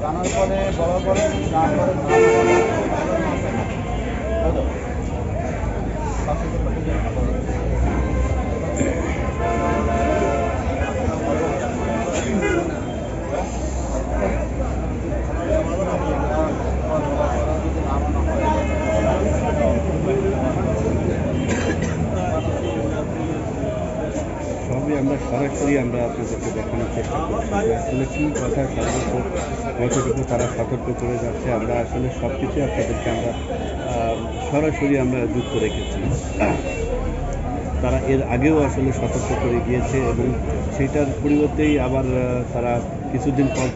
জানার পরে বড় বড় না করে সবই আমরা সরাসরি আপনাদেরকে দেখানোর চেষ্টা করছি আসলে কী কথা কতটুকু তারা সতর্ক করে যাচ্ছে। আমরা আসলে সব কিছুই আপনাদেরকে সরাসরি যুক্ত রেখেছি। তারা এর আগেও আসলে সতর্ক করে গিয়েছে এবং সেটার পরিবর্তেই আবার তারা কিছুদিন পরই